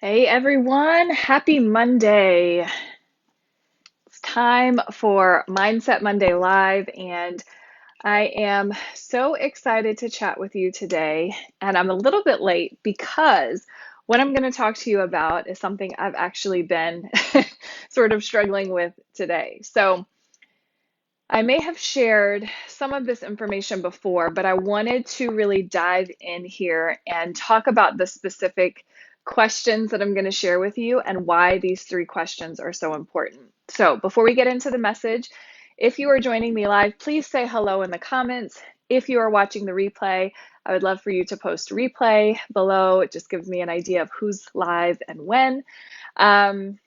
Hey everyone, happy Monday. It's time for Mindset Monday Live, and I am so excited to chat with you today. And I'm a little bit late because what I'm going to talk to you about is something I've actually been sort of struggling with today. So I may have shared some of this information before, but I wanted to really dive in here and talk about the specific questions that I'm going to share with you and why these three questions are so important. So before we get into the message, if you are joining me live, please say hello in the comments. If you are watching the replay, I would love for you to post replay below. It just gives me an idea of who's live and when. And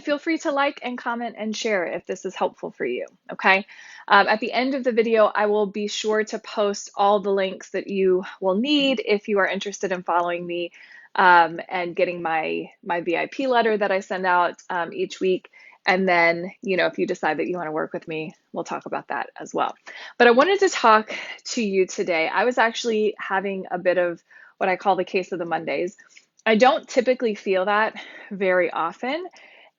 feel free to like and comment and share if this is helpful for you, okay? At the end of the video, I will be sure to post all the links that you will need if you are interested in following me and getting my VIP letter that I send out each week. And then, if you decide that you want to work with me, we'll talk about that as well. But I wanted to talk to you today. I was actually having a bit of what I call the case of the Mondays. I don't typically feel that very often.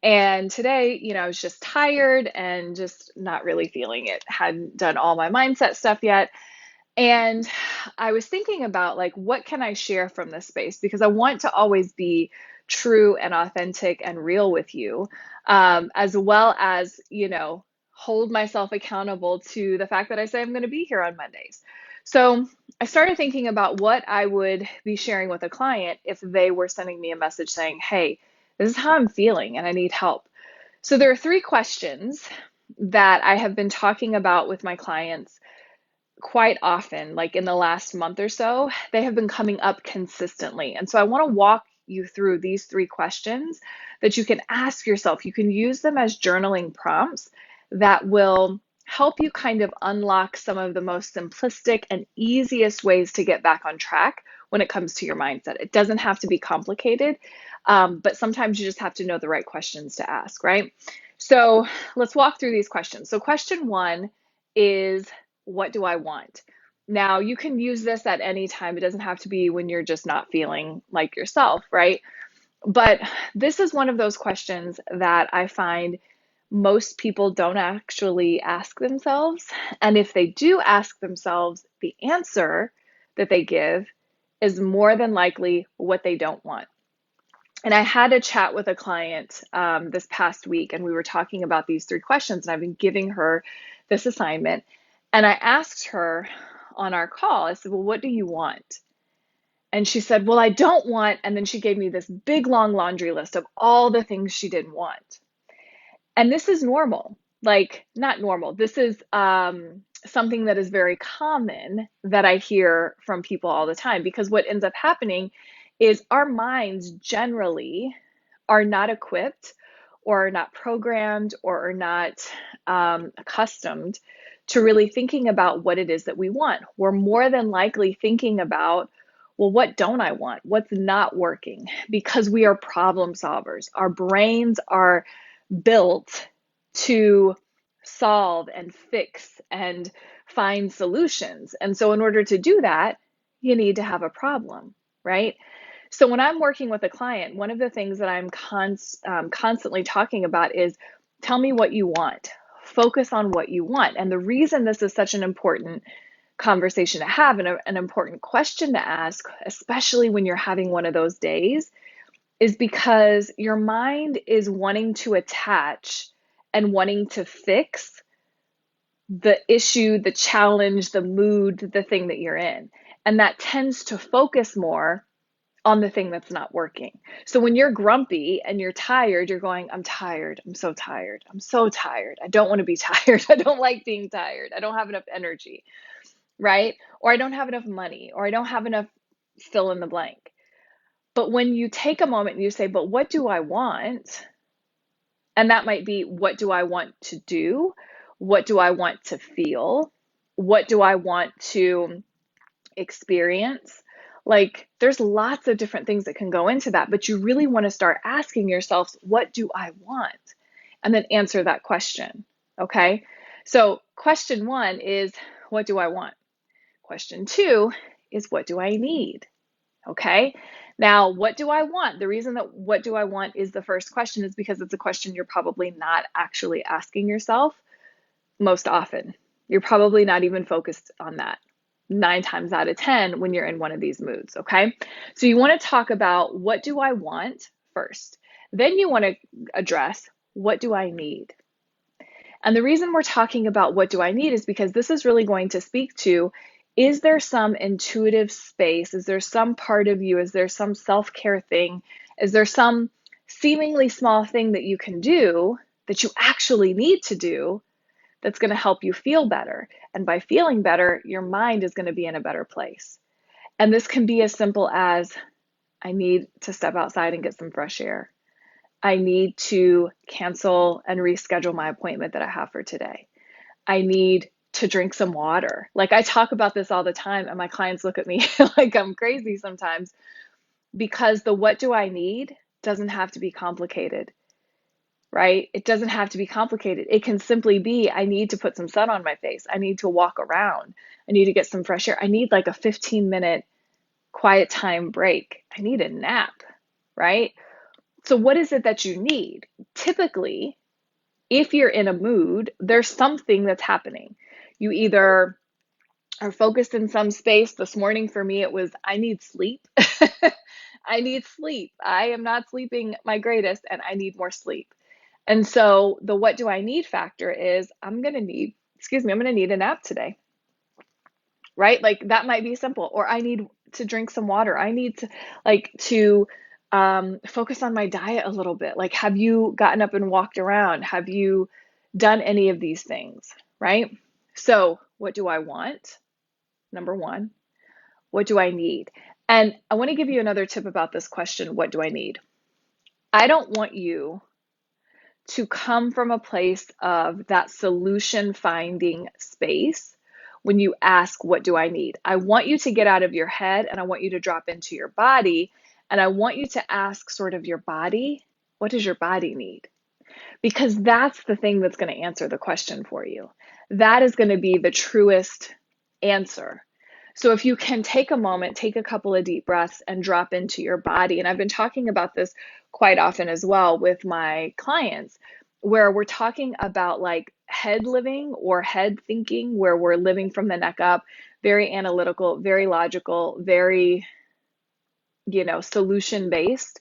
And today, I was just tired and just not really feeling it. Hadn't done all my mindset stuff yet. And I was thinking about what can I share from this space? Because I want to always be true and authentic and real with you, as well as, hold myself accountable to the fact that I say I'm going to be here on Mondays. So I started thinking about what I would be sharing with a client if they were sending me a message saying, hey, this is how I'm feeling and I need help. So there are three questions that I have been talking about with my clients quite often, like in the last month or so. They have been coming up consistently. And so I want to walk you through these three questions that you can ask yourself. You can use them as journaling prompts that will help you kind of unlock some of the most simplistic and easiest ways to get back on track when it comes to your mindset. It doesn't have to be complicated, but sometimes you just have to know the right questions to ask, right? So let's walk through these questions. So question one is, what do I want? Now, you can use this at any time. It doesn't have to be when you're just not feeling like yourself, right? But this is one of those questions that I find most people don't actually ask themselves. And if they do ask themselves, the answer that they give is more than likely what they don't want. And I had a chat with a client this past week, and we were talking about these three questions, and I've been giving her this assignment. And I asked her on our call, I said, well, what do you want? And she said, well, I don't want, and then she gave me this big long laundry list of all the things she didn't want. And this is normal, not normal. This is something that is very common that I hear from people all the time, because what ends up happening is our minds generally are not equipped or are not programmed or are not accustomed to really thinking about what it is that we want. We're more than likely thinking about, well, what don't I want? What's not working? Because we are problem solvers. Our brains are built to solve and fix and find solutions. And so in order to do that, you need to have a problem, right? So when I'm working with a client, one of the things that I'm constantly talking about is, tell me what you want. Focus on what you want. And the reason this is such an important conversation to have and an important question to ask, especially when you're having one of those days, is because your mind is wanting to attach and wanting to fix the issue, the challenge, the mood, the thing that you're in. And that tends to focus more on the thing that's not working. So when you're grumpy and you're tired, you're going, I'm tired. I'm so tired. I'm so tired. I don't want to be tired. I don't like being tired. I don't have enough energy, right? Or I don't have enough money, or I don't have enough fill in the blank. But when you take a moment and you say, but what do I want? And that might be, what do I want to do? What do I want to feel? What do I want to experience? There's lots of different things that can go into that, but you really want to start asking yourself, what do I want? And then answer that question, okay? So question one is, what do I want? Question two is, what do I need? Okay? Now, what do I want? The reason that what do I want is the first question is because it's a question you're probably not actually asking yourself most often. You're probably not even focused on that 9 times out of 10 when you're in one of these moods, okay? So you want to talk about what do I want first. Then you want to address what do I need? And the reason we're talking about what do I need is because this is really going to speak to, is there some intuitive space? Is there some part of you? Is there some self-care thing? Is there some seemingly small thing that you can do that you actually need to do that's going to help you feel better? And by feeling better, your mind is going to be in a better place. And this can be as simple as, I need to step outside and get some fresh air. I need to cancel and reschedule my appointment that I have for today. I need to drink some water. Like, I talk about this all the time, and my clients look at me like I'm crazy sometimes, because the what do I need doesn't have to be complicated, right? It doesn't have to be complicated. It can simply be, I need to put some sun on my face. I need to walk around. I need to get some fresh air. I need like a 15-minute quiet time break. I need a nap, right? So what is it that you need? Typically, if you're in a mood, there's something that's happening. You either are focused in some space. This morning for me, it was, I need sleep. I need sleep. I am not sleeping my greatest, and I need more sleep. And so the what do I need factor is, I'm going to need a nap today, right? Like, that might be simple. Or I need to drink some water. I need to focus on my diet a little bit. Like, have you gotten up and walked around? Have you done any of these things, right? So what do I want? Number one, what do I need? And I want to give you another tip about this question, what do I need? I don't want you to come from a place of that solution finding space when you ask, what do I need? I want you to get out of your head, and I want you to drop into your body, and I want you to ask sort of your body, what does your body need? Because that's the thing that's going to answer the question for you. That is going to be the truest answer. So if you can take a moment, take a couple of deep breaths and drop into your body. And I've been talking about this quite often as well with my clients, where we're talking about like head living or head thinking, where we're living from the neck up, very analytical, very logical, very, solution based,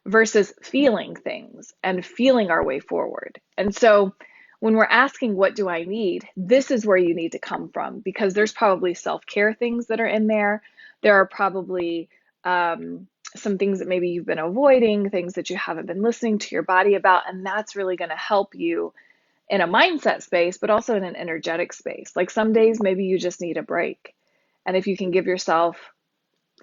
versus feeling things and feeling our way forward. And so when we're asking, what do I need? This is where you need to come from, because there's probably self-care things that are in there. There are probably some things that maybe you've been avoiding, things that you haven't been listening to your body about, and that's really going to help you in a mindset space, but also in an energetic space. Like, some days maybe you just need a break. And if you can give yourself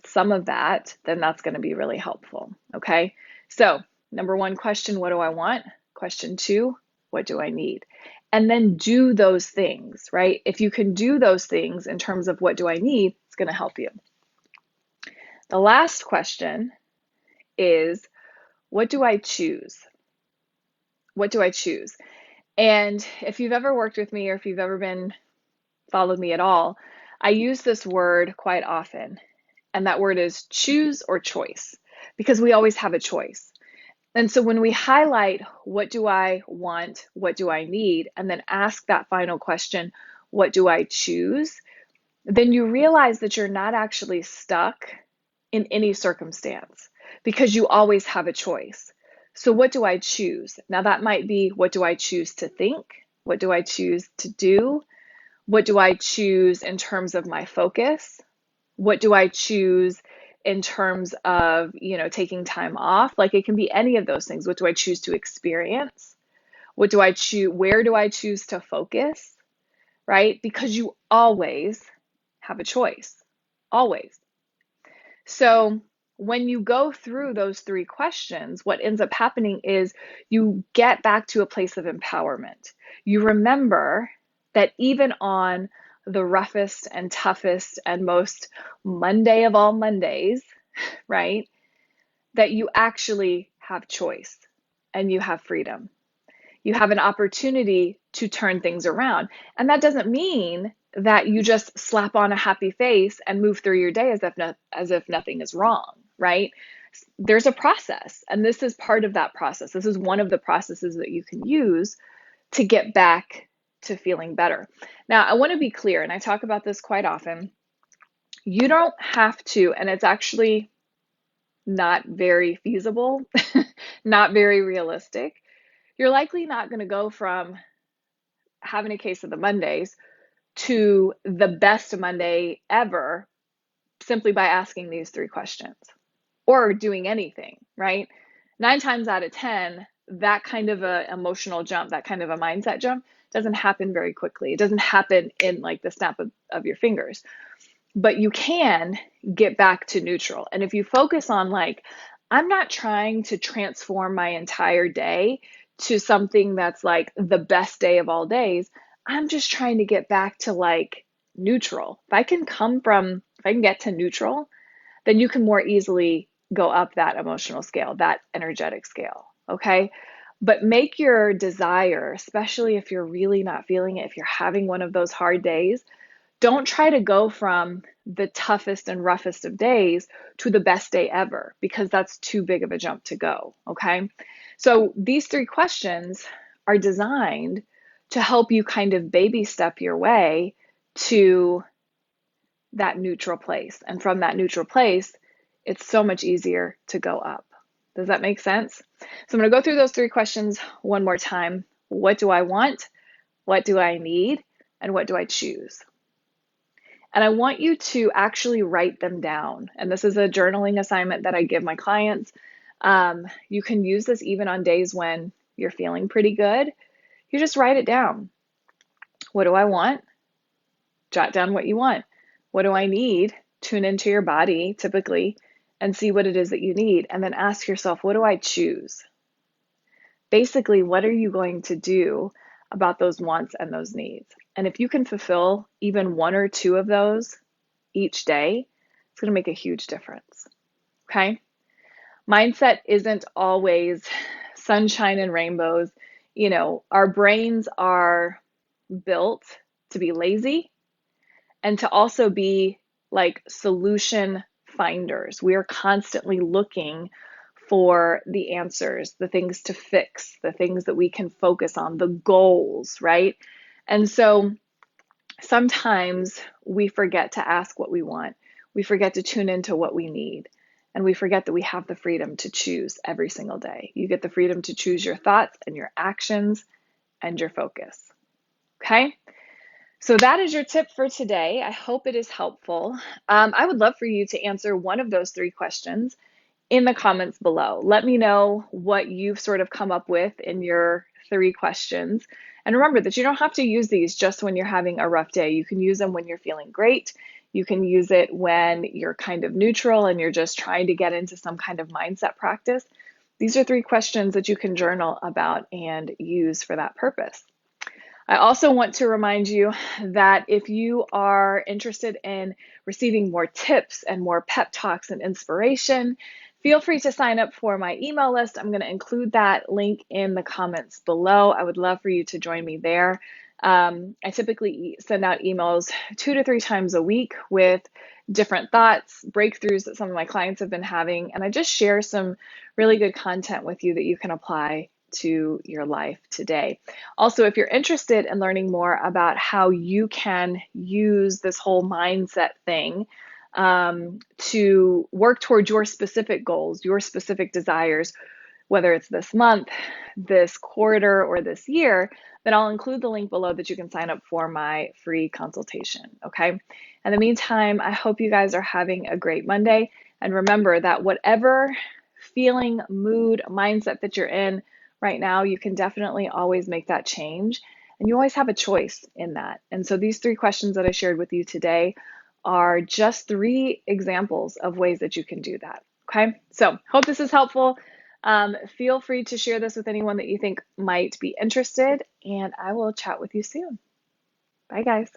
some of that, then that's going to be really helpful. Okay. So, number one question, what do I want? Question two, what do I need? And then do those things, right? If you can do those things in terms of what do I need, it's going to help you. The last question is, what do I choose? What do I choose? And if you've ever worked with me, or if you've ever followed me at all, I use this word quite often. And that word is choose or choice, because we always have a choice. And so when we highlight, what do I want, what do I need, and then ask that final question, what do I choose, then you realize that you're not actually stuck in any circumstance, because you always have a choice. So what do I choose? Now that might be, what do I choose to think? What do I choose to do? What do I choose in terms of my focus? What do I choose in terms of, taking time off? Like, it can be any of those things. What do I choose to experience? What do I choose? Where do I choose to focus? Right? Because you always have a choice. Always. So when you go through those three questions, what ends up happening is you get back to a place of empowerment. You remember that even on the roughest and toughest and most Monday of all Mondays, right, that you actually have choice and you have freedom. You have an opportunity to turn things around. And that doesn't mean that you just slap on a happy face and move through your day as if nothing is wrong, right? There's a process, and this is part of that process. This is one of the processes that you can use to get back to feeling better. Now, I want to be clear, and I talk about this quite often. You don't have to, and it's actually not very feasible, not very realistic. You're likely not going to go from having a case of the Mondays to the best Monday ever simply by asking these three questions or doing anything, right? 9 times out of 10, that kind of a emotional jump, that kind of a mindset jump doesn't happen very quickly. It doesn't happen in like the snap of your fingers, but you can get back to neutral. And if you focus on like, I'm not trying to transform my entire day to something that's like the best day of all days, I'm just trying to get back to like neutral. If I can get to neutral, then you can more easily go up that emotional scale, that energetic scale. Okay. But make your desire, especially if you're really not feeling it, if you're having one of those hard days, don't try to go from the toughest and roughest of days to the best day ever, because that's too big of a jump to go. Okay. So these three questions are designed to help you kind of baby step your way to that neutral place. And from that neutral place, it's so much easier to go up. Does that make sense? So I'm going to go through those three questions one more time. What do I want? What do I need? And what do I choose? And I want you to actually write them down. And this is a journaling assignment that I give my clients. You can use this even on days when you're feeling pretty good. You just write it down. What do I want? Jot down what you want. What do I need? Tune into your body typically and see what it is that you need. And then ask yourself, what do I choose? Basically, what are you going to do about those wants and those needs? And if you can fulfill even one or two of those each day, it's going to make a huge difference. Okay? Mindset isn't always sunshine and rainbows. You know, our brains are built to be lazy and to also be like solution finders. We are constantly looking for the answers, the things to fix, the things that we can focus on, the goals, right? And so sometimes we forget to ask what we want. We forget to tune into what we need. And we forget that we have the freedom to choose every single day. You get the freedom to choose your thoughts and your actions and your focus. Okay? So that is your tip for today. I hope it is helpful. I would love for you to answer one of those three questions in the comments below. Let me know what you've sort of come up with in your three questions. And remember that you don't have to use these just when you're having a rough day. You can use them when you're feeling great. You can use it when you're kind of neutral and you're just trying to get into some kind of mindset practice. These are three questions that you can journal about and use for that purpose. I also want to remind you that if you are interested in receiving more tips and more pep talks and inspiration, feel free to sign up for my email list. I'm going to include that link in the comments below. I would love for you to join me there. I typically send out emails 2 to 3 times a week with different thoughts, breakthroughs that some of my clients have been having, and I just share some really good content with you that you can apply to your life today. Also, if you're interested in learning more about how you can use this whole mindset thing to work towards your specific goals, your specific desires, whether it's this month, this quarter, or this year, then I'll include the link below that you can sign up for my free consultation, okay? In the meantime, I hope you guys are having a great Monday. And remember that whatever feeling, mood, mindset that you're in right now, you can definitely always make that change. And you always have a choice in that. And so these three questions that I shared with you today are just 3 examples of ways that you can do that, okay? So hope this is helpful. Feel free to share this with anyone that you think might be interested, and I will chat with you soon. Bye, guys.